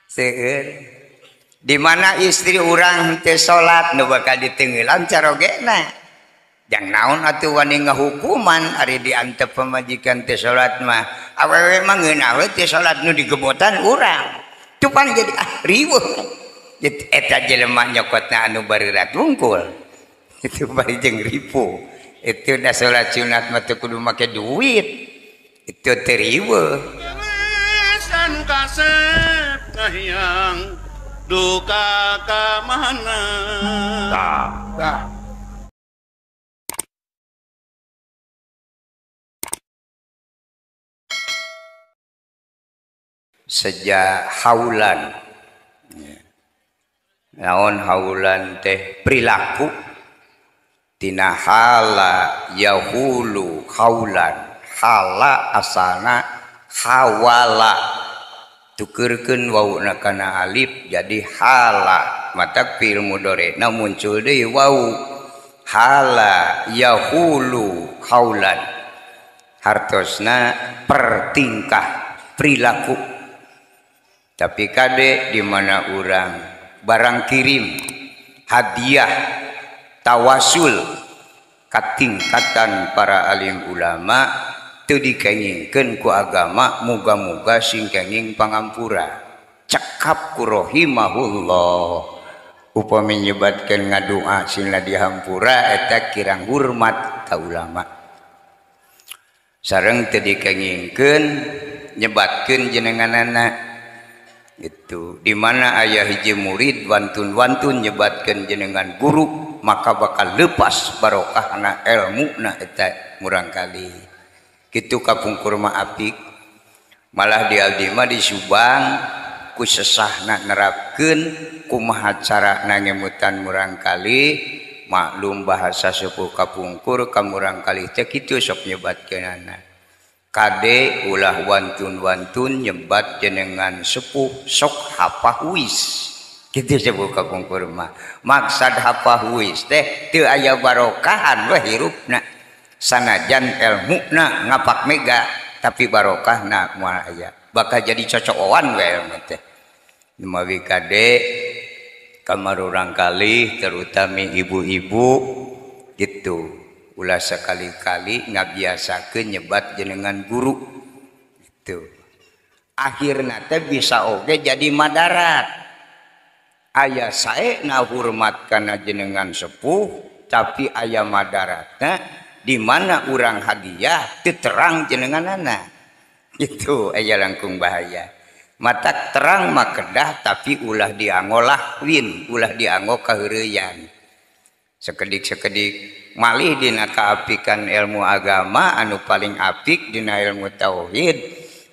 seueur di mana istri urang teu salat nu bakal ditenggelam carogena jang naon atuh wani ngahukuman ari diantep pamajikan teu salat mah awewe mah ngeunaheun teu salat nu digebotan urang cuman jadi riweuh eta jelema nyokotna anu bareurat wungkul itu bari jeung ripu itu da salat sunat mah teu kudu make duit itu teu riweuh san kasep kahyang duka ka mana tah sejak haulan naon haulan teh perilaku tina hala yahulu haulan hala asalna hawala tukeurkeun wauna kana alif jadi hala mata fi'il mudhari'na muncul deui wau hala yahulu haulan hartosna pertingkah perilaku tapi kade di mana urang barang kirim hadiah tawasul katingkatan para alim ulama teu dikengingkeun ku agama muga-muga sing kenging pangampura cekap ku rahimahullah upami nyebatkeun ngadoa sina dihampura eta kirang hormat ka ulama sareng teu dikengingkeun nyebatkeun jenenganana itu di mana aya hiji murid wantun-wantun nyebatkeun jenengan guru maka bakal lepas barokahna ilmuna eta murangkali kitu kapungkur mah apik malah di abdi mah di Subang ku sesahna nerapkeun kumaha carana ngemutan murangkali maklum bahasa sepuh kapungkur ka murangkali teh kitu sok nyebatkeunana kade ulah wantun-wantun nyebat jenengan sepuh sok hapahuis kitu sepuh kapungkur mah maksad hapahuis teh teu aya barokahan we hirupna sanajan ilmuna ngapak mega tapi barokahna moal aya bakal jadi cocokan we ilmu teh dumawi kade kamarurang kali terutama ibu-ibu gitu ulah sekali-kali ngabiasakeun nyebat jenengan guru gitu akhirna teh bisa oge jadi madarat aya sae ngahormat kana jenengan sepuh tapi aya madaratna di mana urang hadiah terang jenenganana itu aya langkung bahaya mata terang mah kedah tapi ulah diangolah win ulah dianggo kaheureyan sekedik-sekedik malih dina kaapikan ilmu agama anu paling apik dina ilmu tauhid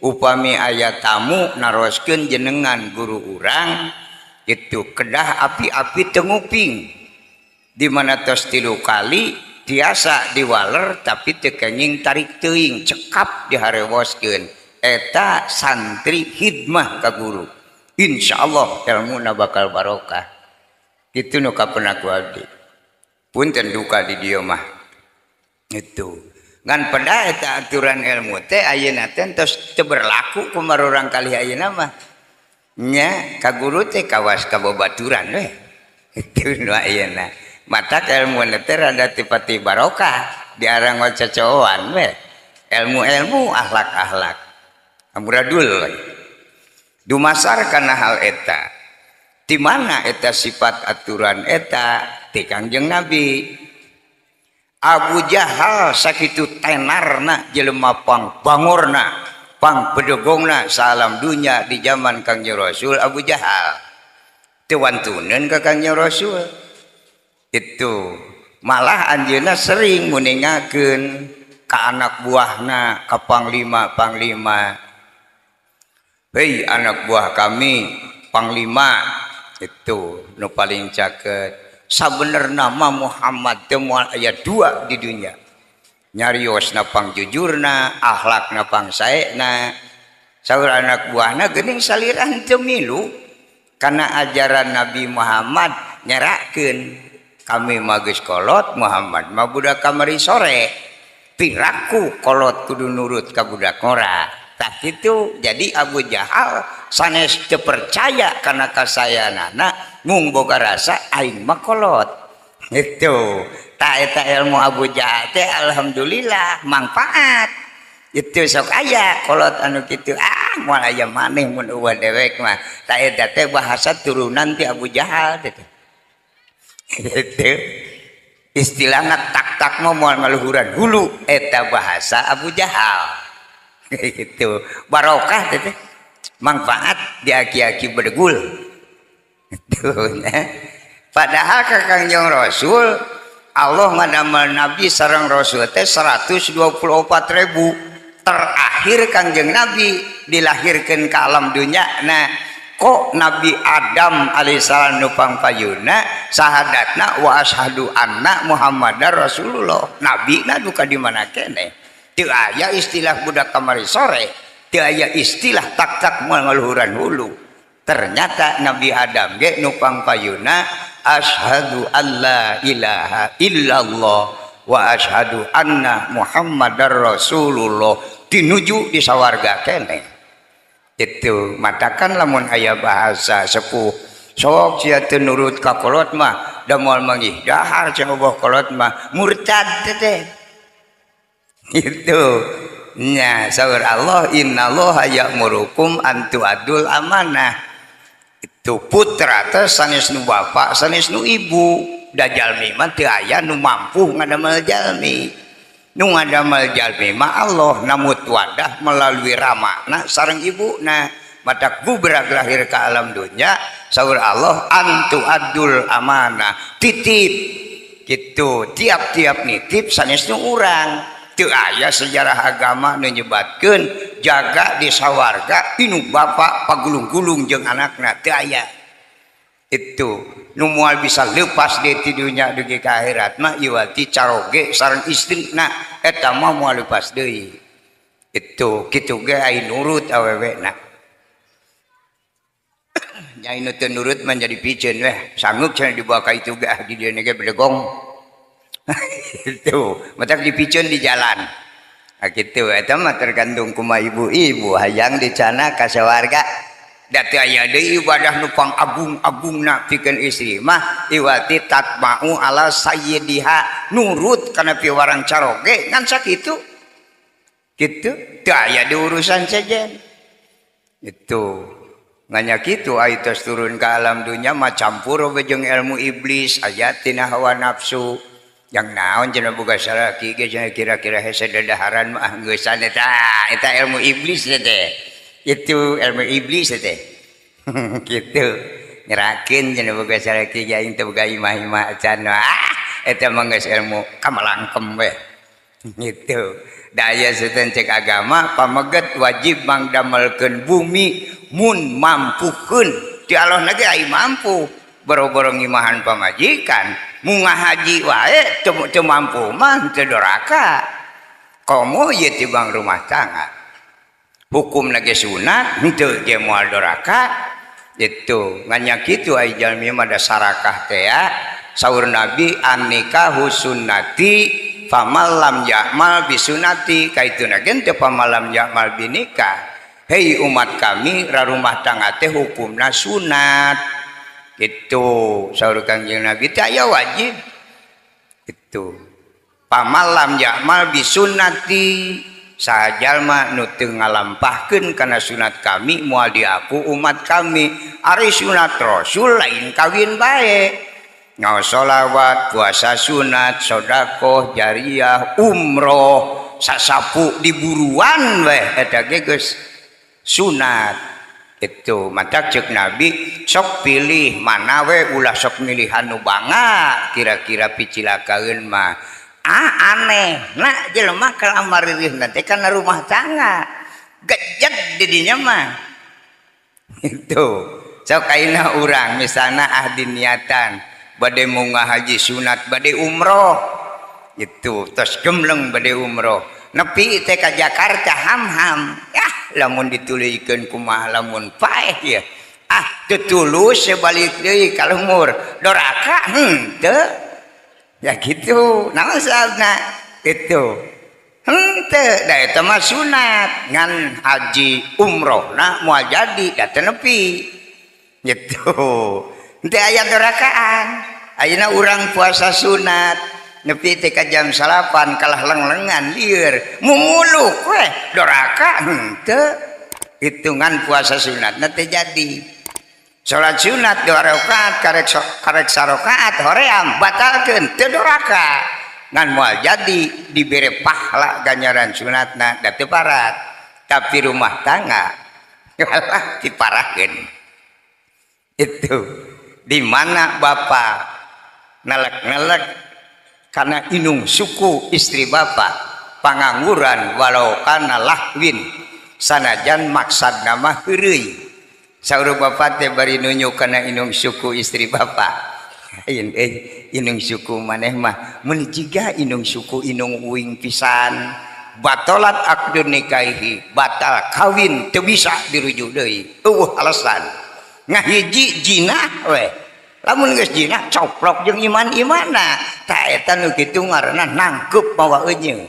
upami aya tamu naroskeun jenengan guru urang itu kedah api-api teu nguping di mana tos 3 kali biasa diwaler tapi teu kenging tarik teuing cekap diharewoskeun eta santri khidmah ka guru insyaallah ilmuna bakal barokah kitu nu kapeuna ku abdi punten duka di dieu mah itu ngan pada eta aturan ilmu teh ayeuna teh tos teu berlaku kumarurang kali ayeuna mah nya ka guru teh kawas kababaturan we itu nu ayeuna mata ilmu teh rada tipati barokah diarang cocoan we ilmu-ilmu akhlak-akhlak amradul dumasar kana hal eta di mana eta sifat aturan eta ti Kangjeng Nabi Abu Jahal sakitu tenarna jelema pang bangorna pang bedogongna salam dunya di zaman Kangjeng Rasul Abu Jahal teu wantuneun ka Kangjeng Rasul itu malah anjeunna sering muningakeun ka anak buahna ka panglima hei anak buah kami panglima itu nu paling caket sabenerna mah Muhammad teu moal aya 2 di dunia nyariosna pangjujurna akhlakna pangsaena saur anak buahna geuning saliran teu milu kana ajaran Nabi Muhammad nyerakeun kami magis kolot Muhammad mah budak kamari sore piraku kolot kudu nurut ka budak ngora tak itu jadi Abu Jahal sanes teu percaya karena kasayanana mung boga rasa aing mah kolot itu tak eta ilmu Abu Jahal teh alhamdulillah manfaat itu sok aya kolot anu kitu moal aya maneh mun eueuh dewek mah tak eta teh bahasa turunan ti Abu Jahal teh itu istilahna tak mah moal ngaluhuran hulu eta bahasa Abu Jahal itu barokah teh manfaat di aki-aki berdegul itu padahal Kangjeng Rasul Allah ngadamel Nabi sareng Rasul teh 124.000 terakhir Kangjeng Nabi dilahirkan ke alam dunia. Nah kok Nabi Adam alaihissalam nupang payuna sahadatna wa ashadu anna Muhammadar Rasulullah Nabi na duka di mana kene teu aya istilah budak kamari sore teu aya istilah tak moal ngaluhuran hulu ternyata Nabi Adam ge nupang payuna asyhadu alla ilaha illallah wa asyhadu anna Muhammadar Rasulullah tinuju di sawarga kene itu matakan lamun aya bahasa sepuh sok sia teu nurut ka kolot mah da moal manggih dahar cenah boh kolot mah murtad teh itu nya saur Allah innallaha ya'murukum an tu'adul amanah itu putra teh sanes nu bapak sanes nu ibu da jalmi mah teu aya nu mampu ngadamel jalmi nu ngadamel jalmi mah Allah namut wadah melalui ramana sareng ibuna matak bubrag lahir ke alam dunya saur Allah an tu'adul amanah titip gitu tiap-tiap nitip sanes nu urang teu aya sejarah agama nu nyebatkeun jaga di sawarga inu bapak pagulung-gulung jeung anakna teu aya itu nu moal bisa leupas di dunya dugi ka akhirat mah iwati caroge sareng istrina eta mah moal leupas deui itu kitu ge ai nurut awewena nya inu teu nurut mah jadi piceun weh sanggup cenah dibawa ka itu ge di dieu ge belegong itu matak dipiceun di jalan nah gitu eta mah tergantung kumaha ibu-ibu hayang dicana ka sawarga da teu aya deui ibadah nu pang agung-agungna pikeun istri mah iwati tatma'u ala sayyidiha nurut kana piwarang caroge ngan sakitu kitu teu aya di urusan sejen itu nganya kitu ai tos turun ka alam dunya mah campur jeung ilmu iblis aya tina hawa nafsu yang naon cenah boga salaki ge cenah kira-kira hese dadaharan mah geus eta ilmu iblis teh itu ilmu iblis teh kitu nyerakeun cenah boga salaki ge aing teh boga imah-imah acan eta mah geus ilmu kamalangkem we gitu daya seuten cek agama pameget wajib mangdamelkeun bumi mun mampukeun ti Allah ge ai mampu boro-boro ngimahan pamajikan munga haji wae teu mampu mah teu doraka komo ieu ti bang rumah tangga hukum ge sunat henteu ge moal doraka itu nganya kitu ai jalmi mah da sarakah teh ya saur Nabi annikahu sunnati famal lam ya'mal bisunati kaituna gen teu famal lam ya'mal binikah hei umat kami rarumah tangga teh hukumna sunat itu saur Kangjeng Nabi teh aya wajib itu pamalam ya'mal bisunnati sajalma nu teu ngalampahkeun kana sunat kami moal diaku umat kami ari sunat Rasul lain kawin bae ngaos sholawat puasa sunat sedekah jariyah umroh sasapu diburuan we eta ge geus sunat itu matak cek Nabi sok pilih mana we ulah sok milihan nu bangga kira-kira picilakaeun mah aneh nah jelema kalamar ririhna teh kana rumah tangga gejeg di dinya mah itu sok ayeuna urang misalna ahdi niatan bade munggah haji sunat bade umroh itu tos gemleng bade umroh nepi teh ka Jakarta ham-ham ya lamun dituluykeun kumaha lamun paeh ya teu tulus sebalik deui ka lumur doraka henteu ya gitu naon sabna itu henteu da eta mah sunat ngan haji umroh na moal jadi da teu nepi gitu. Henteu aya dorakaan ayeuna urang puasa sunat nepi teh ka jam 8 kalah lenglengan lieur mumuluk we doraka henteu hitungan puasa sunat na teh jadi. Salat sunat 2 rakaat karek sarakaat hoream batalkeun teu doraka ngan moal jadi dibere pahala ganjaran sunatna da teu parat tapi rumah tangga kalah diparahkeun itu di mana bapak nelek-nelek karena inung suku istri bapak pangangguran walau kana lahwin sanajan maksad nama heureuy saur bapak teh bari nunjuk kana inung suku istri bapak inung suku maneh mah mun jiga inung suku inung uing pisan batalat akdun nikahi batal kawin teu bisa dirujuk deui alasan ngahiji jinah we lamun geus jinah coplok jeung iman-imanna tah eta nu kitu ngaranna nangkep mawa eunyeung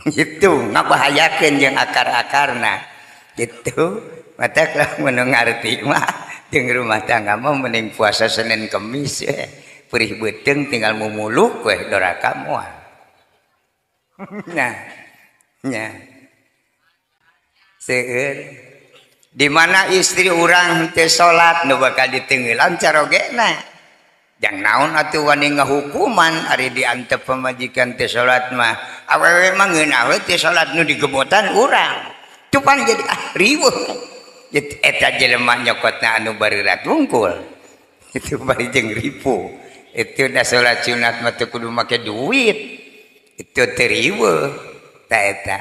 gitu ngabahayakeun jeung akar-akarna gitu matak lamun ngarti mah jeung rumah tangga mah mending puasa Senin Kemis perih beuteng tinggal mumuluk we doraka moal nah nya seueur di mana istri urang teu salat nu bakal diteungeulan carogena jang naon atuh wani ngahukuman ari diantep pamajikan teu salat mah awewe mah ngeunaheun teu salat nu digebotan urang cupan jadi riweuh eta jelema nyokotna anu bareurat wungkul itu bari jeung ripu itu da salat sunat mah teu kudu make duit itu teu riweuh ta eta